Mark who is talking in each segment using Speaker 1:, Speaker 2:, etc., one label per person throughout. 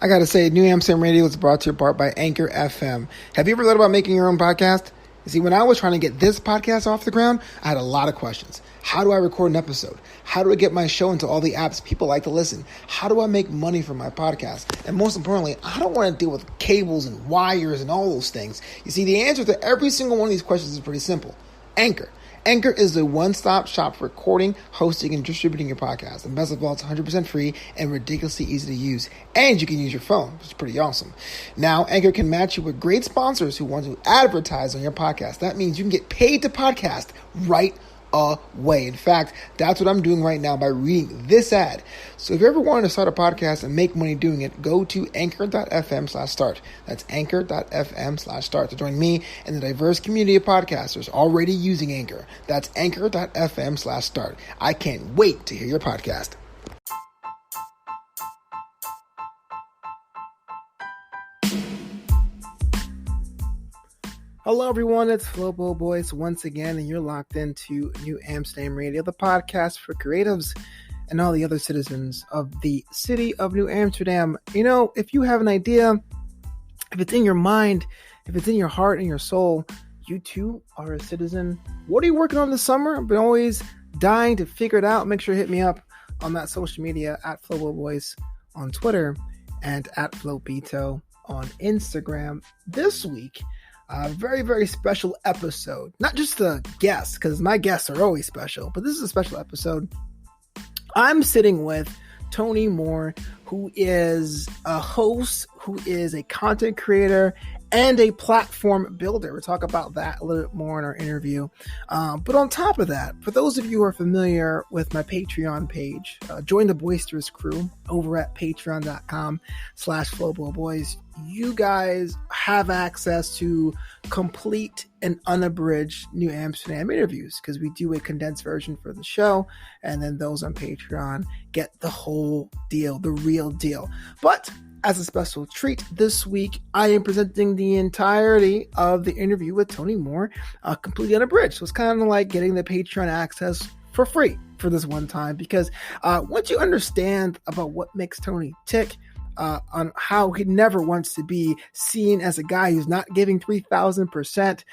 Speaker 1: I got to say, New Amsterdam Radio is brought to you part by Anchor FM. Have you ever thought about making your own podcast? You see, when I was trying to get this podcast off the ground, I had a lot of questions. How do I record an episode? How do I get my show into all the apps people like to listen? How do I make money from my podcast? And most importantly, I don't want to deal with cables and wires and all those things. You see, the answer to every single one of these questions is pretty simple. Anchor. Anchor is the one-stop shop for recording, hosting, and distributing your podcast. And best of all, it's 100% free and ridiculously easy to use. And you can use your phone, which is pretty awesome. Now, Anchor can match you with great sponsors who want to advertise on your podcast. That means you can get paid to podcast right away. In fact, that's what I'm doing right now by reading this ad. So if you ever wanted to start a podcast and make money doing it, go to anchor.fm/start. That's anchor.fm/start to join me and the diverse community of podcasters already using Anchor. That's anchor.fm/start. I can't wait to hear your podcast. Hello, everyone. It's Flobo Boys once again, and you're locked into New Amsterdam Radio, the podcast for creatives and all the other citizens of the city of New Amsterdam. You know, if you have an idea, if it's in your mind, if it's in your heart and your soul, you too are a citizen. What are you working on this summer? I've been always dying to figure it out. Make sure to hit me up on that social media at Flobo Boys on Twitter and at Flobito on Instagram. This week, a very, very special episode. Not just the guests, because my guests are always special, but this is a special episode. I'm sitting with Tony Moore, who is a host, who is a content creator, and a platform builder. We'll talk about that a little bit more in our interview. But on top of that, for those of you who are familiar with my Patreon page, join the boisterous crew over at patreon.com/FloboBoys. You guys have access to complete and unabridged New Amsterdam interviews because we do a condensed version for the show, and then those on Patreon get the whole deal, the real deal. But as a special treat this week, I am presenting the entirety of the interview with Tony Moore, completely unabridged. So it's kind of like getting the Patreon access for free for this one time, because once you understand about what makes Tony tick, on how he never wants to be seen as a guy who's not giving 3,000%,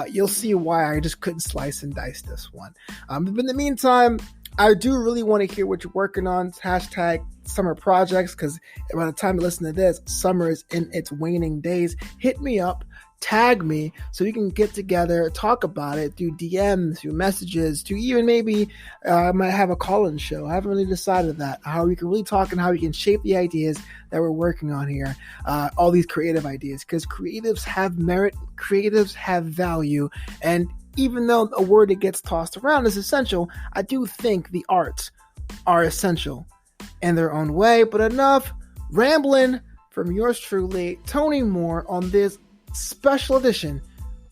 Speaker 1: you'll see why I just couldn't slice and dice this one. But in the meantime, I do really want to hear what you're working on. Hashtag summer projects, because by the time you listen to this, summer is in its waning days. Hit me up, tag me, so we can get together, talk about it through DMs, through messages, to even maybe I might have a call-in show. I haven't really decided that, how we can really talk and how we can shape the ideas that we're working on here, all these creative ideas, because creatives have merit, creatives have value, and even though a word that gets tossed around is essential, I do think the arts are essential in their own way. But enough rambling from yours truly, Tony Moore, on this special edition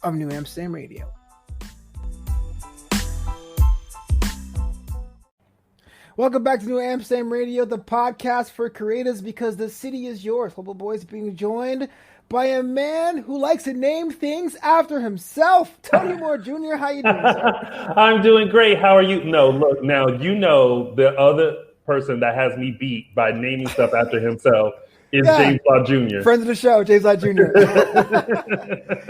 Speaker 1: of New Amsterdam Radio. Welcome back to New Amsterdam Radio, the podcast for creatives, because the city is yours. Flobo Boys being joined by a man who likes to name things after himself, Tony Moore Jr. How you doing, sir?
Speaker 2: I'm doing great. How are you? No, look, now you know the other person that has me beat by naming stuff after himself is James Law Jr.
Speaker 1: Friend of the show, James Law Jr.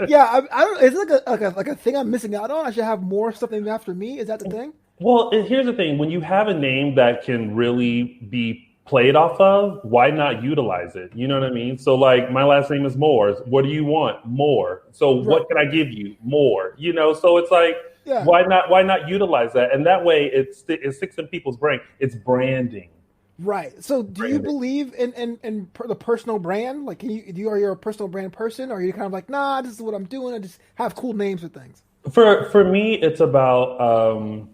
Speaker 1: Yeah, I don't. Is it like a thing I'm missing out on? I should have more stuff named after me. Is that the thing?
Speaker 2: Well, here's the thing: when you have a name that can really be played off of, why not utilize it? You know what I mean? So like my last name is Moore. What do you want? More. So what can I give you? More. You know, so it's like, why not utilize that? And that way it sticks in people's brain. It's branding.
Speaker 1: Right. So do you believe in the personal brand? Like, are you a personal brand person, or are you kind of like, nah, this is what I'm doing, I just have cool names for things?
Speaker 2: For me, it's about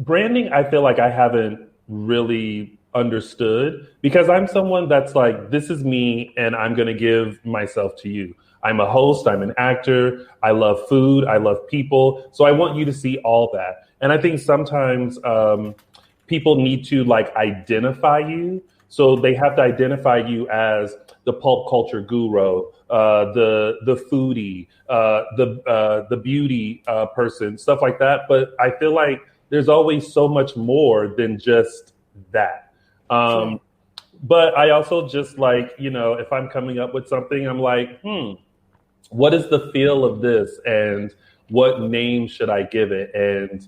Speaker 2: branding. I feel like I haven't really understood, because I'm someone that's like, this is me and I'm going to give myself to you. I'm a host, I'm an actor, I love food, I love people. So I want you to see all that. And I think sometimes people need to like identify you. So they have to identify you as the pulp culture guru, the foodie, the beauty person, stuff like that. But I feel like there's always so much more than just that. But I also just like, if I'm coming up with something, I'm like, what is the feel of this? And what name should I give it? And,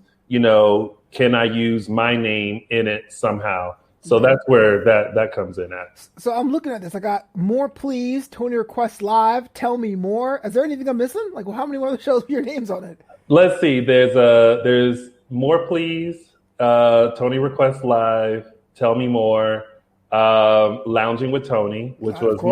Speaker 2: can I use my name in it somehow? So that's where that comes in at.
Speaker 1: So I'm looking at this. I got More Please, Tony Request Live, Tell Me More. Is there anything I'm missing? Like, well, how many other shows with your names on it?
Speaker 2: Let's see. There's More Please, Tony Request Live, Tell Me More, Lounging with Tony, which was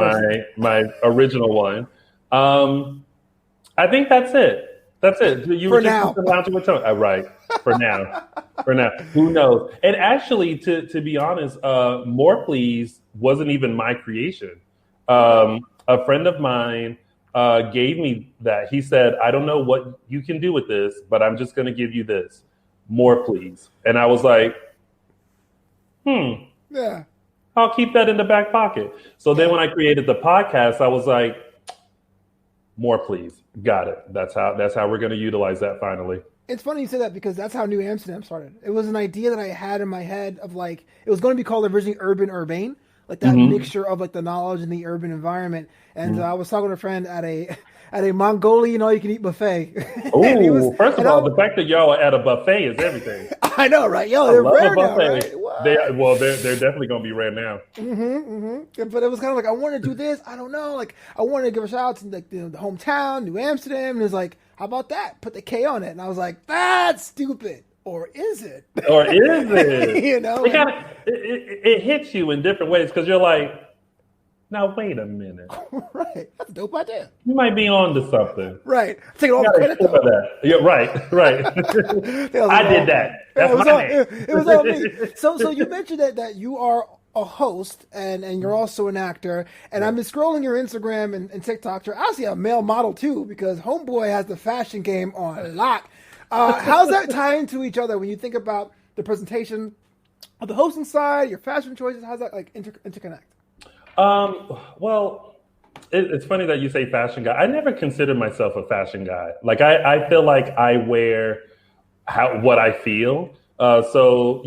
Speaker 2: my original one. I think that's it. That's it. You
Speaker 1: for now.
Speaker 2: Lounging with Tony. Right. For now. For now. Who knows? And actually, to be honest, More Please wasn't even my creation. A friend of mine gave me that. He said, I don't know what you can do with this, but I'm just going to give you this. More Please. And I was like,
Speaker 1: yeah,
Speaker 2: I'll keep that in the back pocket. So then when I created the podcast, I was like, More Please. Got it. That's how we're going to utilize that finally.
Speaker 1: It's funny you say that because that's how New Amsterdam started. It was an idea that I had in my head of like, it was going to be called originally Urban Urbane, like that mixture of like the knowledge and the urban environment. And I was talking to a friend at a Mongolian all-you-can-eat buffet.
Speaker 2: Oh, first of all, the fact that y'all are at a buffet is everything.
Speaker 1: I know, right? Yo, they're rare now, right? What?
Speaker 2: They're definitely going to be rare now.
Speaker 1: But it was kind of like, I want to do this. I don't know. Like, I wanted to give a shout out to like the hometown, New Amsterdam. And it was like, how about that? Put the K on it. And I was like, that's stupid. Or is it?
Speaker 2: Or is it?
Speaker 1: It
Speaker 2: hits you in different ways because you're like, now wait a minute.
Speaker 1: Right. That's a dope idea.
Speaker 2: You might be on to something.
Speaker 1: Right. Take all the credit though.
Speaker 2: That. Yeah, right. I did that. That's my name.
Speaker 1: It was all me. So you mentioned that you are a host and you're also an actor. And I've been scrolling your Instagram and TikTok. You're actually a male model too because Homeboy has the fashion game on lock. How's that tie into each other when you think about the presentation of the hosting side, your fashion choices? How's that like interconnect?
Speaker 2: Well, it's funny that you say fashion guy. I never considered myself a fashion guy. Like I feel like I wear what I feel. So,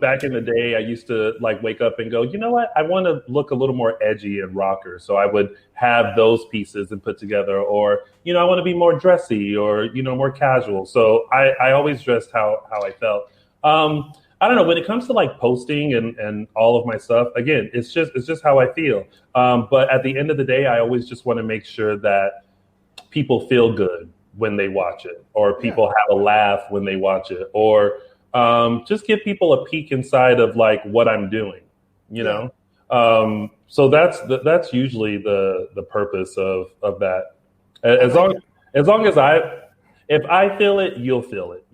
Speaker 2: back in the day, I used to like wake up and go, you know what? I want to look a little more edgy and rocker. So I would have those pieces and put together, or, I want to be more dressy or, more casual. So I always dressed how I felt. I don't know, when it comes to like posting and all of my stuff, again, it's just how I feel. But at the end of the day, I always just want to make sure that people feel good when they watch it, or people have a laugh when they watch it, or just give people a peek inside of like what I'm doing, know? So that's usually the purpose of that. As long as if I feel it, you'll feel it,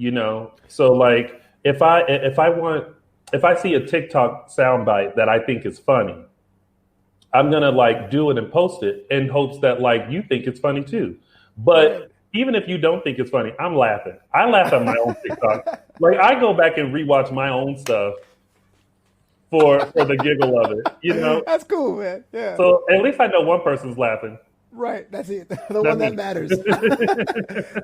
Speaker 2: So like, if I see a TikTok soundbite that I think is funny, I'm gonna like do it and post it in hopes that like you think it's funny too. But even if you don't think it's funny, I'm laughing. I laugh at my own TikTok. Like I go back and rewatch my own stuff for the giggle of it.
Speaker 1: That's cool, man. Yeah.
Speaker 2: So at least I know one person's laughing.
Speaker 1: Right, that's it. The one that matters.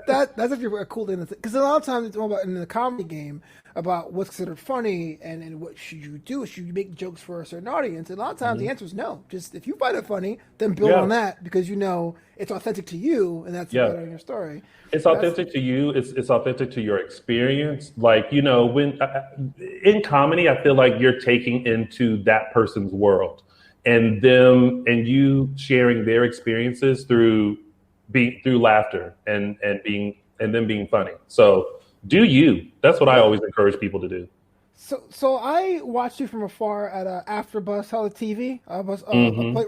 Speaker 1: That's actually a cool thing. Because a lot of times it's all about in the comedy game about what's considered funny and what should you do. Should you make jokes for a certain audience? And a lot of times the answer is no. Just if you find it funny, then build on that because it's authentic to you and that's better in your story.
Speaker 2: It's authentic to you. It's authentic to your experience. Like, when in comedy, I feel like you're taking into that person's world. And you sharing their experiences through laughter and them being funny. So do you? That's what I always encourage people to do.
Speaker 1: So I watched you from afar at AfterBuzz TV. A place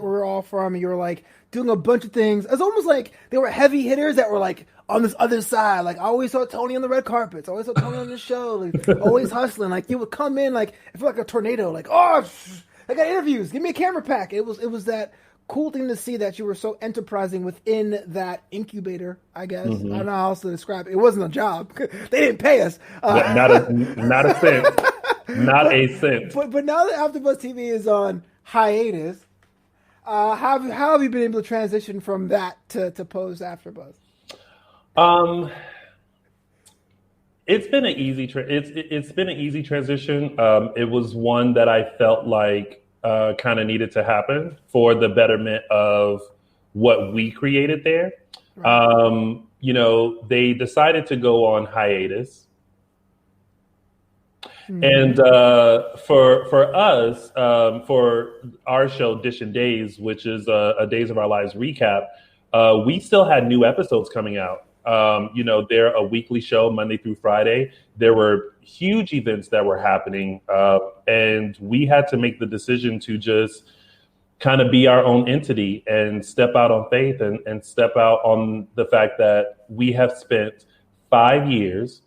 Speaker 1: where we're all from, and you were like doing a bunch of things. It's almost like they were heavy hitters that were like on this other side. Like I always saw Tony on the red carpets. I always saw Tony on the show. Like always hustling. Like you would come in like it felt like a tornado. Like I got interviews. Give me a camera pack. It was that cool thing to see that you were so enterprising within that incubator, I guess. I don't know how else to describe it. It wasn't a job. They didn't pay us.
Speaker 2: Not a cent. Not a cent.
Speaker 1: But now that AfterBuzz TV is on hiatus, how have you been able to transition from that to post AfterBuzz? It's been an easy it's been an easy transition. It was one that I felt like
Speaker 2: kind of needed to happen for the betterment of what we created there. Right. They decided to go on hiatus. Mm-hmm. And for us, for our show, Dish and Days, which is a Days of Our Lives recap, we still had new episodes coming out. They're a weekly show, Monday through Friday. There were huge events that were happening, and we had to make the decision to just kind of be our own entity and step out on faith and step out on the fact that we have spent 5 years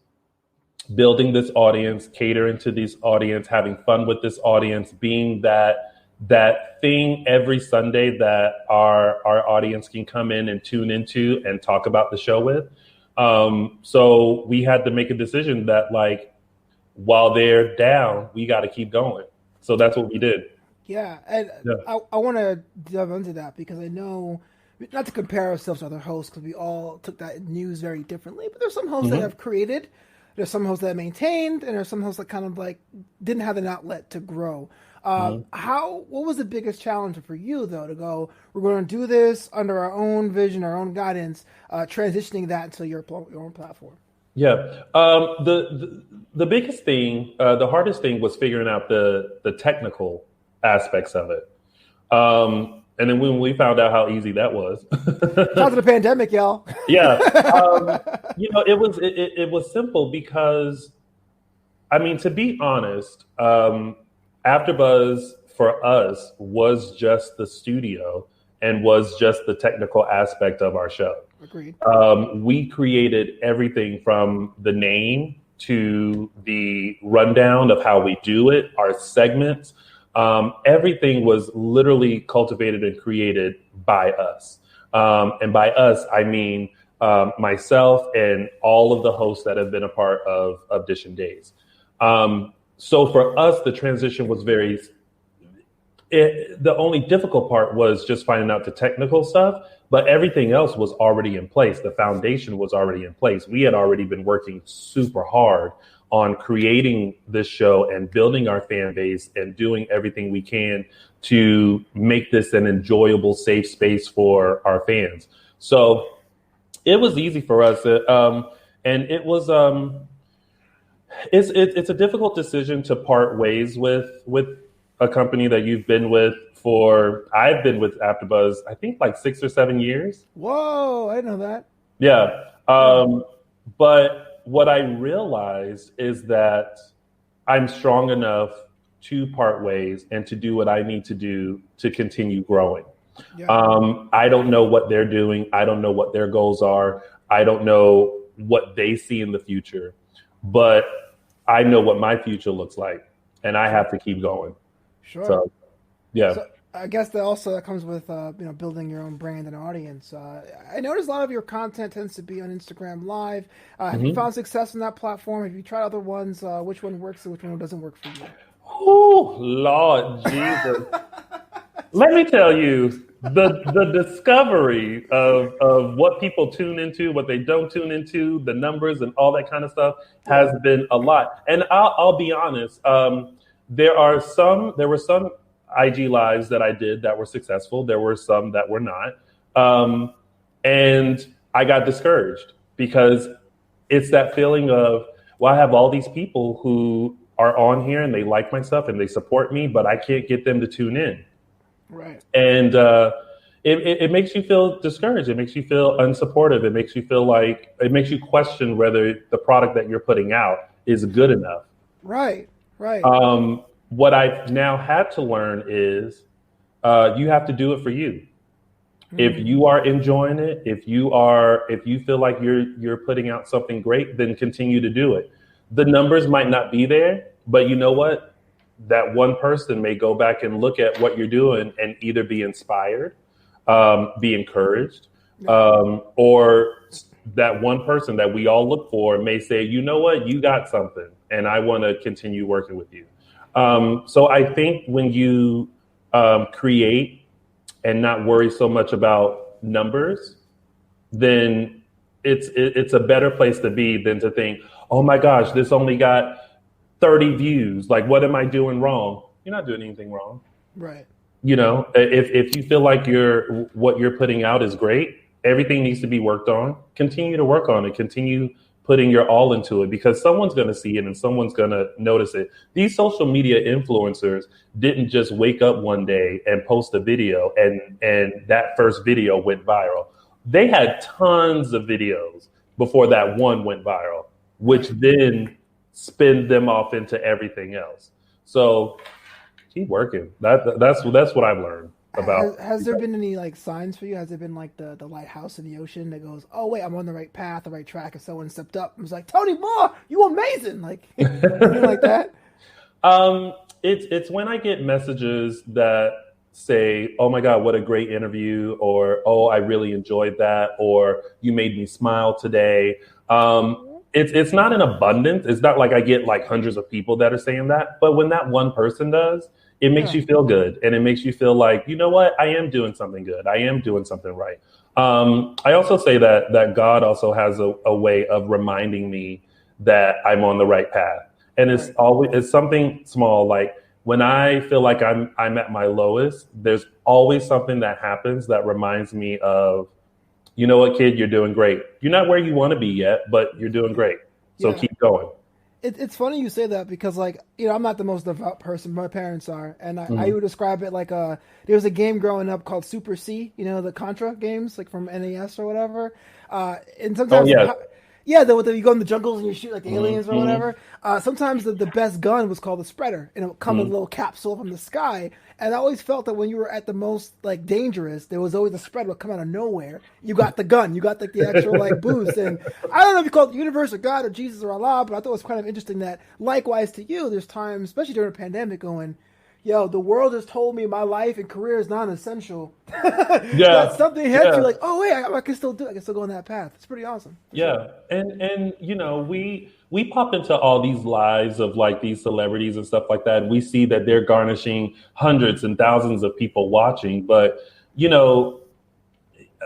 Speaker 2: building this audience, catering to this audience, having fun with this audience, being that thing every Sunday that our audience can come in and tune into and talk about the show with. So we had to make a decision that, like, while they're down, we got to keep going. So that's what we did.
Speaker 1: Yeah, and yeah. I want to delve into that because I know, not to compare ourselves to other hosts because we all took that news very differently, but there's some hosts that have created, there's some hosts that maintained, and there's some hosts that kind of like didn't have an outlet to grow. What was the biggest challenge for you though to go, we're going to do this under our own vision, our own guidance, transitioning that into your own platform?
Speaker 2: Yeah. The biggest thing, the hardest thing was figuring out the technical aspects of it. And then when we found out how easy that was.
Speaker 1: Shout to the pandemic, y'all.
Speaker 2: Yeah. It was simple because, I mean, to be honest, AfterBuzz for us was just the studio and was just the technical aspect of our show.
Speaker 1: Agreed.
Speaker 2: We created everything from the name to the rundown of how we do it, our segments. Everything was literally cultivated and created by us. And by us, I mean myself and all of the hosts that have been a part of Dish and Days. So for us, the transition was the only difficult part was just finding out the technical stuff, but everything else was already in place. The foundation was already in place. We had already been working super hard on creating this show and building our fan base and doing everything we can to make this an enjoyable, safe space for our fans. So it was easy for us. And it was, it's a difficult decision to part ways with a company that you've been with I've been with AfterBuzz, I think like 6 or 7 years.
Speaker 1: Whoa, I didn't know that.
Speaker 2: Yeah. But what I realized is that I'm strong enough to part ways and to do what I need to do to continue growing. Yeah. I don't know what they're doing. I don't know what their goals are. I don't know what they see in the future, but I know what my future looks like, and I have to keep going.
Speaker 1: Sure.
Speaker 2: So, yeah.
Speaker 1: So I guess that comes with building your own brand and audience. I notice a lot of your content tends to be on Instagram Live. Have you found success on that platform? Have you tried other ones? Which one works and which one doesn't work for you?
Speaker 2: Oh, Lord Jesus. Let me tell you, the discovery of what people tune into, what they don't tune into, the numbers and all that kind of stuff has been a lot. And I'll be honest, there were some IG lives that I did that were successful. There were some that were not. And I got discouraged because it's that feeling of, well, I have all these people who are on here and they like my stuff and they support me, but I can't get them to tune in.
Speaker 1: Right.
Speaker 2: And it makes you feel discouraged. It makes you feel unsupportive. It makes you question whether the product that you're putting out is good enough.
Speaker 1: Right.
Speaker 2: What I've now had to learn is you have to do it for you. If you are enjoying it, if you feel like you're putting out something great, then continue to do it. The numbers might not be there, but you know what? That one person may go back and look at what you're doing and either be inspired, be encouraged, or that one person that we all look for may say, you know what, you got something and I want to continue working with you. So I think when you create and not worry so much about numbers, then it's a better place to be than to think, oh my gosh, this only got 30 views. Like, what am I doing wrong? You're not doing anything wrong.
Speaker 1: Right.
Speaker 2: If you feel like what you're putting out is great, everything needs to be worked on. Continue to work on it. Continue putting your all into it, because someone's going to see it and someone's going to notice it. These social media influencers didn't just wake up one day and post a video and that first video went viral. They had tons of videos before that one went viral, which then spin them off into everything else. So keep working. That's what I've learned about.
Speaker 1: Has there been any like signs for you? Has there been like the lighthouse in the ocean that goes, oh wait, I'm on the right path, the right track? If someone stepped up and was like, Tony Moore, you amazing, like anything like that?
Speaker 2: It's when I get messages that say, oh my God, what a great interview, or oh, I really enjoyed that, or you made me smile today. It's not in abundance. It's not like I get like hundreds of people that are saying that, but when that one person does, it makes you feel good, and it makes you feel like, you know what, I am doing something good. I am doing something right. I also say that God also has a way of reminding me that I'm on the right path, and it's something small. Like when I feel like I'm at my lowest, there's always something that happens that reminds me of, you know what, kid, you're doing great. You're not where you want to be yet, but you're doing great. So keep going.
Speaker 1: It's funny you say that, because like, I'm not the most devout person, my parents are, and I would describe it like there was a game growing up called Super C, the Contra games, like from NES or whatever, and sometimes you go in the jungles and you shoot like aliens or whatever. Sometimes the best gun was called the spreader, and it would come in a little capsule from the sky. And I always felt that when you were at the most like dangerous, there was always a spread would come out of nowhere. You got the gun, you got like the actual like boost. And I don't know if you call it the universe or God or Jesus or Allah, but I thought it was kind of interesting that likewise to you, there's times, especially during a pandemic, going, yo, the world has told me my life and career is non-essential. That something hits you like, oh wait, I can still do it. I can still go on that path. It's pretty awesome.
Speaker 2: Yeah. And we pop into all these lives of like these celebrities and stuff like that, and we see that they're garnishing hundreds and thousands of people watching, but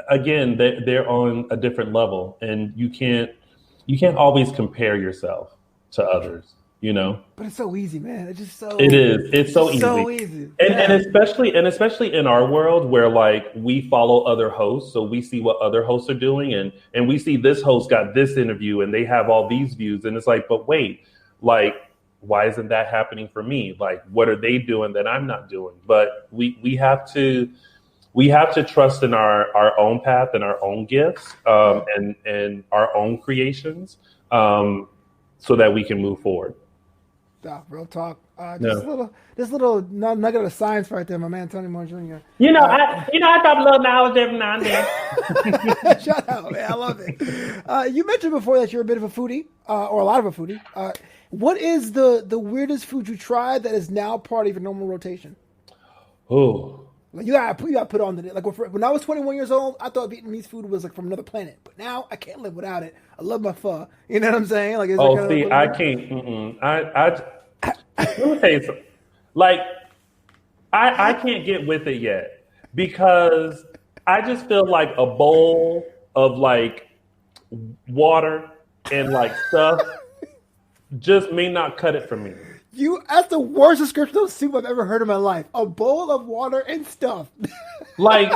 Speaker 2: again, they're on a different level, and you can't always compare yourself to others.
Speaker 1: But it's so easy, man. It's just so.
Speaker 2: It is. It's so easy.
Speaker 1: So easy.
Speaker 2: And especially in our world where like we follow other hosts, so we see what other hosts are doing, and we see this host got this interview and they have all these views, and it's like, but wait, like, why isn't that happening for me? Like, what are they doing that I'm not doing? But we have to trust in our own path and our own gifts, and our own creations, so that we can move forward.
Speaker 1: Real talk. This little nugget of science right there, my man Tony Moore Jr.
Speaker 2: I drop a little knowledge every now and then.
Speaker 1: Shout out, man! I love it. You mentioned before that you're a bit of a foodie, or a lot of a foodie. What is the weirdest food you tried that is now part of your normal rotation?
Speaker 2: Oh,
Speaker 1: like you got to put on the like when I was 21 years old, I thought Vietnamese food was like from another planet, but now I can't live without it. I love my pho. You know what I'm saying? Like,
Speaker 2: I can't. Let me tell you something. Like, I can't get with it yet, because I just feel like a bowl of like water and like stuff just may not cut it for me.
Speaker 1: That's the worst description of soup I've ever heard in my life. A bowl of water and stuff.
Speaker 2: Like,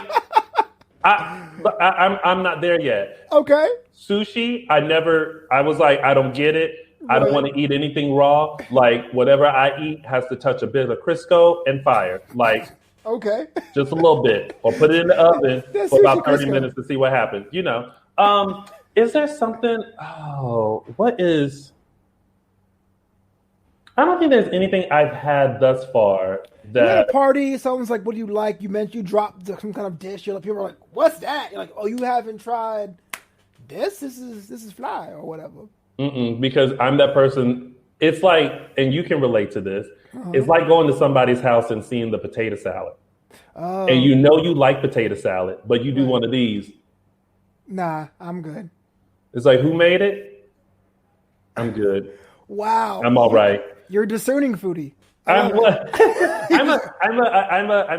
Speaker 2: I'm not there yet.
Speaker 1: Okay.
Speaker 2: Sushi, I was like, I don't get it. I don't want to eat anything raw. Like, whatever I eat has to touch a bit of Crisco and fire. Like,
Speaker 1: okay,
Speaker 2: just a little bit, or put it in the oven for about 30 minutes to see what happens. Is there something? What is? I don't think there's anything I've had thus far that.
Speaker 1: You at a party, someone's like, "What do you like?" You mentioned you dropped some kind of dish. People are like, "What's that?" You're like, "Oh, you haven't tried this? This is fly or whatever."
Speaker 2: Because I'm that person. It's like, and you can relate to this. It's like going to somebody's house and seeing the potato salad, and you like potato salad, but you do one of these.
Speaker 1: Nah, I'm good.
Speaker 2: It's like, who made it? I'm good.
Speaker 1: Wow,
Speaker 2: I'm all right.
Speaker 1: You're a discerning foodie.
Speaker 2: I'm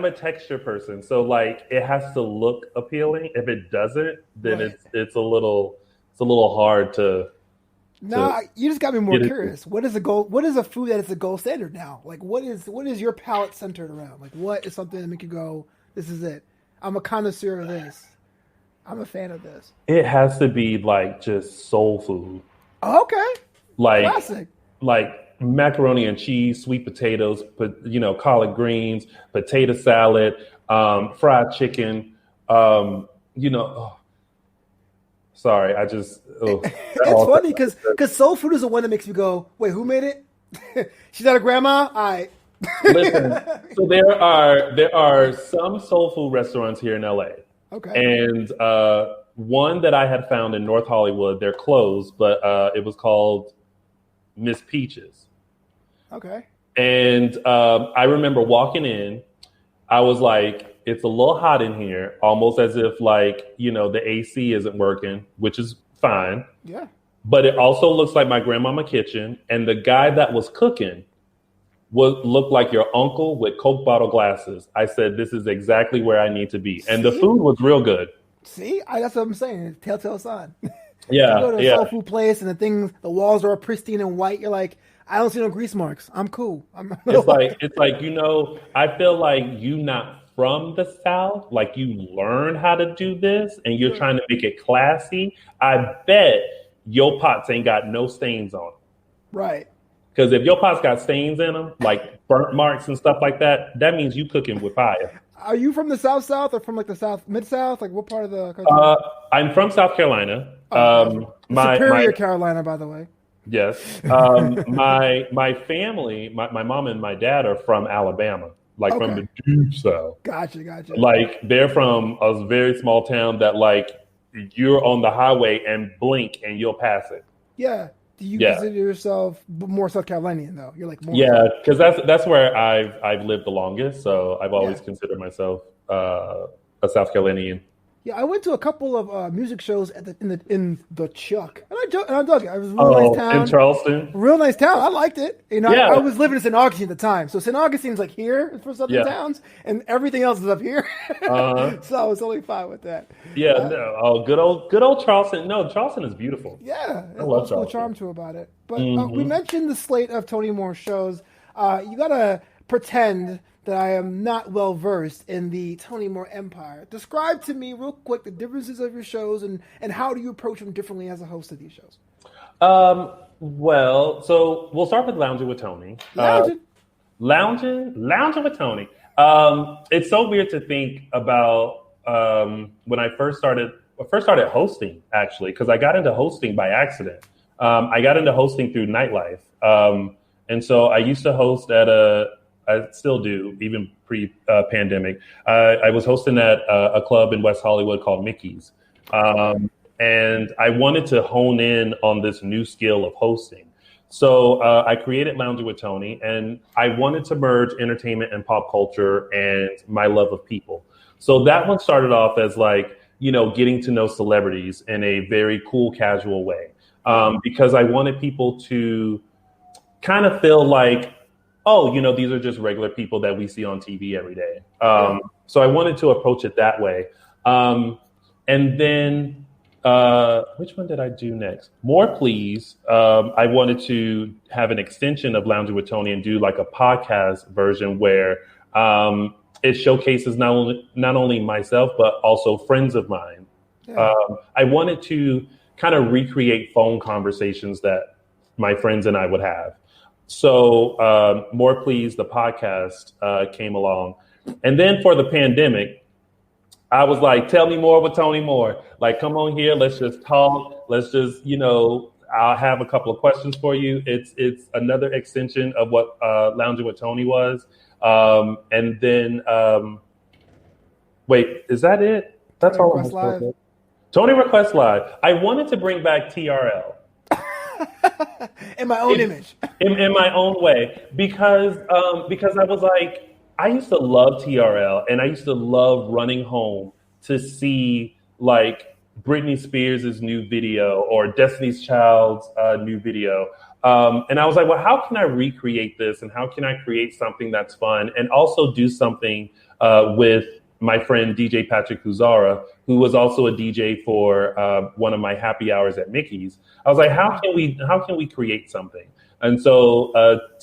Speaker 2: a texture person, so like it has to look appealing. If it doesn't, then it's a little hard to
Speaker 1: No, you just got me more
Speaker 2: get it.
Speaker 1: curious. What is a gold? What is a food that is the gold standard now? Like, what is your palate centered around? Like, what is something that make you go, "This is it. I'm a connoisseur of this. I'm a fan of this."
Speaker 2: It has to be like just soul food,
Speaker 1: Oh, okay,
Speaker 2: like
Speaker 1: classic.
Speaker 2: macaroni and cheese, sweet potatoes, collard greens, potato salad, fried chicken. Um, you know, oh, sorry, I just that
Speaker 1: It's
Speaker 2: all
Speaker 1: funny because soul food is the one that makes me go, "Wait, who made it?" She's not a grandma. I
Speaker 2: listen. So there are some soul food restaurants here in LA.
Speaker 1: okay,
Speaker 2: And one that I had found in North Hollywood, they're closed, but it was called Miss Peaches.
Speaker 1: okay.
Speaker 2: And I remember walking in, I was like, it's a little hot in here, almost as if the AC isn't working, which is fine.
Speaker 1: Yeah.
Speaker 2: But it also looks like my grandmama kitchen. And the guy that was cooking looked like your uncle with Coke bottle glasses. I said, this is exactly where I need to be. And the food was real good.
Speaker 1: See, that's what I'm saying. Telltale sign.
Speaker 2: Yeah,
Speaker 1: You go to a
Speaker 2: yeah.
Speaker 1: soul food place and the walls are all pristine and white. You're like, I don't see no grease marks. I'm cool.
Speaker 2: It's like I feel like you not from the South, like you learn how to do this and you're trying to make it classy. I bet your pots ain't got no stains on them.
Speaker 1: Right.
Speaker 2: Because if your pots got stains in them, like burnt marks and stuff like that, that means you cooking with fire.
Speaker 1: Are you from the South or from like the South, Mid-South? Like what part of the country?
Speaker 2: I'm from South Carolina.
Speaker 1: Superior Carolina, by the way.
Speaker 2: Yes. My family, my mom and my dad are from Alabama, from the deep South.
Speaker 1: Gotcha.
Speaker 2: Like they're from a very small town that you're on the highway and blink and you'll pass it.
Speaker 1: Yeah. Do you consider yourself more South Carolinian though? You're like more.
Speaker 2: Yeah, because that's where I've lived the longest. So I've always considered myself a South Carolinian.
Speaker 1: Yeah, I went to a couple of music shows in the Chuck, and I dug it. It was a real nice town
Speaker 2: in Charleston.
Speaker 1: Real nice town. I liked it.
Speaker 2: Yeah.
Speaker 1: I was living in St. Augustine at the time, so St. Augustine's like here for southern towns, and everything else is up here. So I was totally fine with that.
Speaker 2: Yeah, good old Charleston. No, Charleston is beautiful.
Speaker 1: Yeah,
Speaker 2: I love
Speaker 1: Charleston. Charm to about it. But we mentioned the slate of Tony Moore shows. You gotta pretend that I am not well versed in the Tony Moore empire. Describe to me real quick the differences of your shows and how do you approach them differently as a host of these shows?
Speaker 2: Well, so we'll start with Lounging with Tony. Lounging with Tony. It's so weird to think about when I first started hosting, actually, because I got into hosting by accident. I got into hosting through nightlife. And so I used to host I still do, even pre-pandemic. I was hosting at a club in West Hollywood called Mickey's. And I wanted to hone in on this new skill of hosting. So I created Lounging with Tony, and I wanted to merge entertainment and pop culture and my love of people. So that one started off as getting to know celebrities in a very cool, casual way. Because I wanted people to kind of feel like, these are just regular people that we see on TV every day. So I wanted to approach it that way. And then which one did I do next? More Please. I wanted to have an extension of Lounging with Tony and do like a podcast version where it showcases not only myself, but also friends of mine. Yeah. I wanted to kind of recreate phone conversations that my friends and I would have. So More Please, the podcast came along. And then for the pandemic, I was like, tell me more with Tony Moore. Like, come on here. Let's just talk. Let's just, I'll have a couple of questions for you. It's another extension of what Lounging with Tony was. And then, wait, is that it? That's all. Tony Request Live. I wanted to bring back TRL.
Speaker 1: In my own image.
Speaker 2: In my own way. Because I was like, I used to love TRL and I used to love running home to see like Britney Spears' new video or Destiny's Child's new video. And I was like, well, how can I recreate this? And how can I create something that's fun and also do something with my friend DJ Patrick Kuzara, who was also a DJ for one of my happy hours at Mickey's. I was like, how can we create something? And so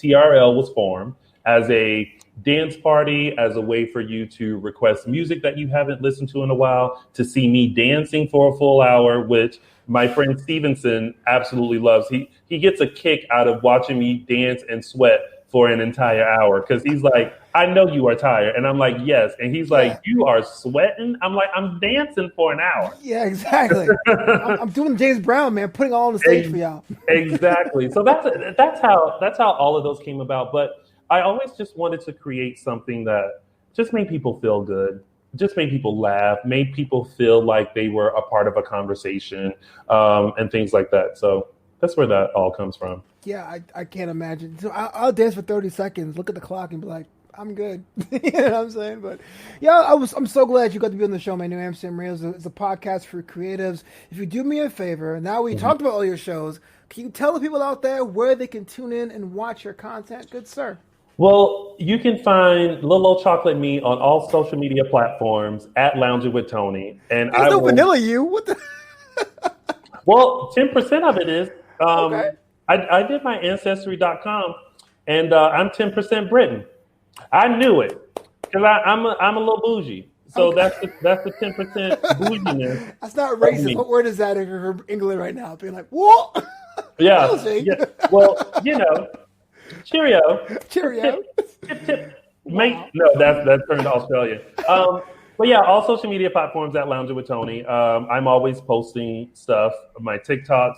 Speaker 2: TRL was formed as a dance party, as a way for you to request music that you haven't listened to in a while, to see me dancing for a full hour, which my friend Stevenson absolutely loves. He gets a kick out of watching me dance and sweat for an entire hour, because he's like, I know you are tired. And I'm like, yes. And he's like, you are sweating? I'm like, I'm dancing for an hour.
Speaker 1: Yeah, exactly. I'm doing James Brown, man, putting all on the stage for y'all.
Speaker 2: Exactly. So that's how all of those came about. But I always just wanted to create something that just made people feel good, just made people laugh, made people feel like they were a part of a conversation, and things like that. So that's where that all comes from.
Speaker 1: Yeah, I can't imagine. So I'll dance for 30 seconds, look at the clock, and be like, I'm good. You know what I'm saying? But yeah, I'm so glad you got to be on the show, man. New Amsterdam Radio is a podcast for creatives. If you do me a favor, now we talked about all your shows, can you tell the people out there where they can tune in and watch your content, good sir?
Speaker 2: Well, you can find Little Old Chocolate Me on all social media platforms at Lounging with Tony. And
Speaker 1: There's no vanilla you. What the?
Speaker 2: Well, 10% of it is.
Speaker 1: Okay.
Speaker 2: I did my Ancestry.com, and I'm 10% Britain. I knew it because I'm a little bougie. So that's the 10% bouginess.
Speaker 1: That's not racist. What word is that if you're from England right now? Being like, what?
Speaker 2: Yeah. Well, cheerio.
Speaker 1: Cheerio.
Speaker 2: Tip. Wow. No, that's turned to Australian. But yeah, all social media platforms at Lounging with Tony. I'm always posting stuff, my TikToks,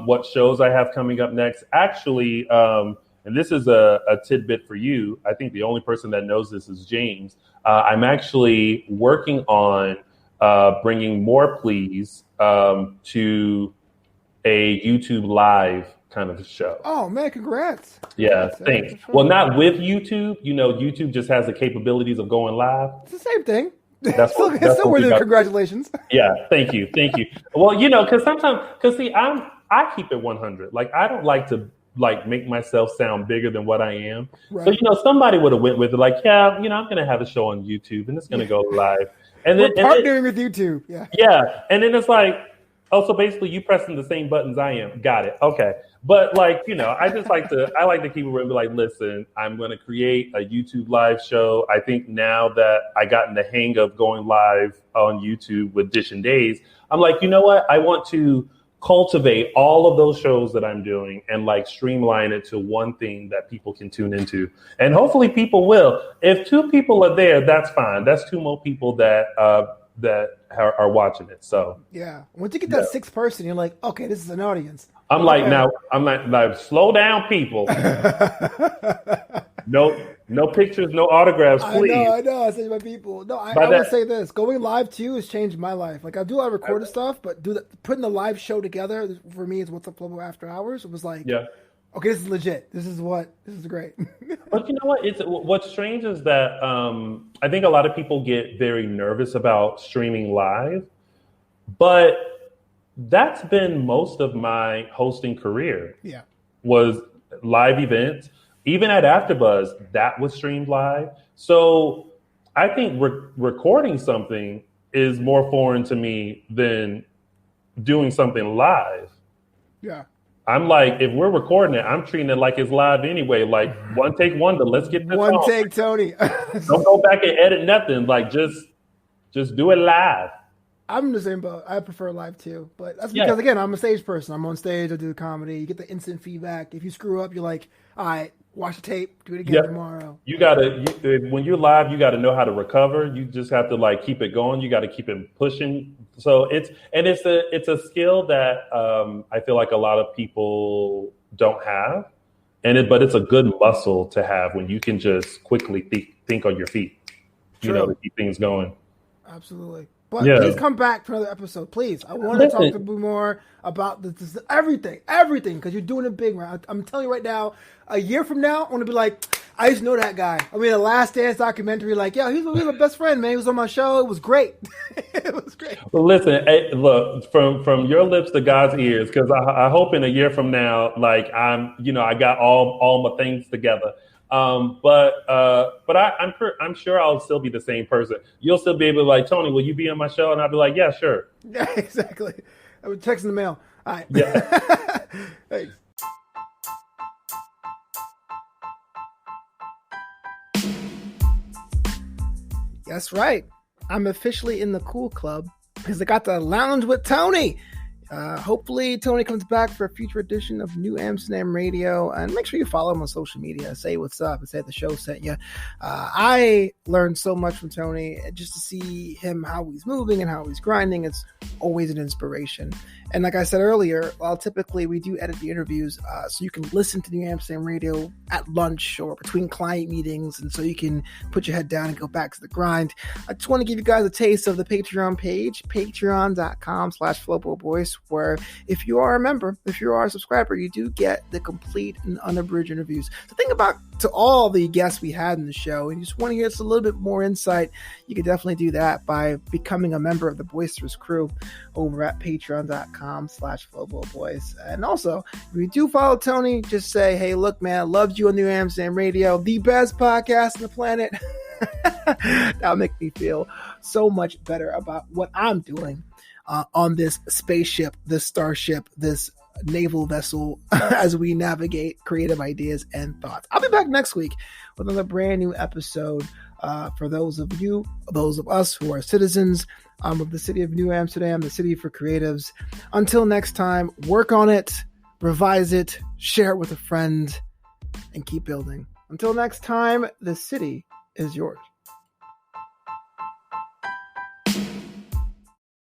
Speaker 2: what shows I have coming up next. Actually, and this is a tidbit for you. I think the only person that knows this is James. I'm actually working on bringing More Please to a YouTube Live kind of show.
Speaker 1: Oh man, congrats.
Speaker 2: Yeah, thanks. Well, not with YouTube. You know, YouTube just has the capabilities of going live.
Speaker 1: It's the same thing.
Speaker 2: That's
Speaker 1: still worthy of congratulations.
Speaker 2: Yeah, thank you. Well, because I keep it 100. Like, I don't like to make myself sound bigger than what I am. Right. So somebody would have went with it, like, yeah, I'm gonna have a show on YouTube and it's gonna go live. And
Speaker 1: we're partnering with YouTube.
Speaker 2: Yeah, and then it's like, oh, so basically you pressing the same buttons I am. Got it. Okay. But I just like to keep it real and be like, listen, I'm going to create a YouTube live show. I think now that I gotten the hang of going live on YouTube with Dish and Days, I'm like, you know what? I want to cultivate all of those shows that I'm doing and streamline it to one thing that people can tune into. And hopefully people will. If 2 people are there, that's fine. That's 2 more people that are watching it. So yeah,
Speaker 1: once you get that 6th person, you're like, okay, this is an audience.
Speaker 2: I'm like, slow down, people. No pictures, no autographs, please.
Speaker 1: I know. I say to my people. No, I would say this. Going live too has changed my life. Like, I do a lot of recorded stuff, but putting the live show together for me is What's Up Global After Hours. It was like, okay, this is legit. This is great.
Speaker 2: But you know what? What's strange is that I think a lot of people get very nervous about streaming live, but that's been most of my hosting career.
Speaker 1: Yeah,
Speaker 2: was live events. Even at AfterBuzz, that was streamed live. So I think recording something is more foreign to me than doing something live.
Speaker 1: Yeah.
Speaker 2: I'm like, if we're recording it, I'm treating it like it's live anyway. Like, one take wonder. Let's get this
Speaker 1: one
Speaker 2: on.
Speaker 1: take, Tony.
Speaker 2: Don't go back and edit nothing. Like, just do it live.
Speaker 1: I'm the same boat. I prefer live too, but that's because again, I'm a stage person. I'm on stage. I do the comedy. You get the instant feedback. If you screw up, you're like, all right, watch the tape. Do it again tomorrow.
Speaker 2: When you're live, you gotta know how to recover. You just have to keep it going. You got to keep it pushing. So it's a skill that I feel like a lot of people don't have, but it's a good muscle to have when you can just quickly think on your feet. To keep things going.
Speaker 1: Absolutely. But please come back for another episode, please. I want to talk to you more about this everything, because you're doing it big, man. I'm telling you right now, a year from now, I want to be like, I used to know that guy. I mean, the Last Dance documentary, he's my best friend, man. He was on my show. It was great. It was great.
Speaker 2: Well, listen, hey, look, from your lips to God's ears, because I hope in a year from now, I got all my things together. I'm sure I'll still be the same person. You'll still be able to like, Tony, will you be on my show? And I'll be like, yeah, sure.
Speaker 1: Yeah, exactly. I would text in the mail. All right.
Speaker 2: Yeah.
Speaker 1: Thanks. That's right. I'm officially in the cool club because I got to lounge with Tony. Hopefully Tony comes back for a future edition of New Amsterdam Radio, and make sure you follow him on social media. Say what's up and say the show sent you. I learned so much from Tony, just to see him, how he's moving and how he's grinding. It's always an inspiration. And like I said earlier, typically we do edit the interviews so you can listen to New Amsterdam Radio at lunch or between client meetings, and so you can put your head down and go back to the grind. I just want to give you guys a taste of the Patreon page, patreon.com/FlowboBoys, where if you are a member, if you are a subscriber, you do get the complete and unabridged interviews. So think about to all the guests we had in the show, and you just want to hear just a little bit more insight, you can definitely do that by becoming a member of the Boisterous crew over at patreon.com/FlowboBoys. And also, if you do follow Tony, just say, hey, look, man, I loved you on New Amsterdam Radio, the best podcast on the planet. That'll make me feel so much better about what I'm doing on this spaceship, this starship, this naval vessel as we navigate creative ideas and thoughts. I'll be back next week with another brand new episode for those of us who are citizens of the city of New Amsterdam, the city for creatives. Until next time, work on it, revise it, share it with a friend, and keep building. Until next time, the city is yours.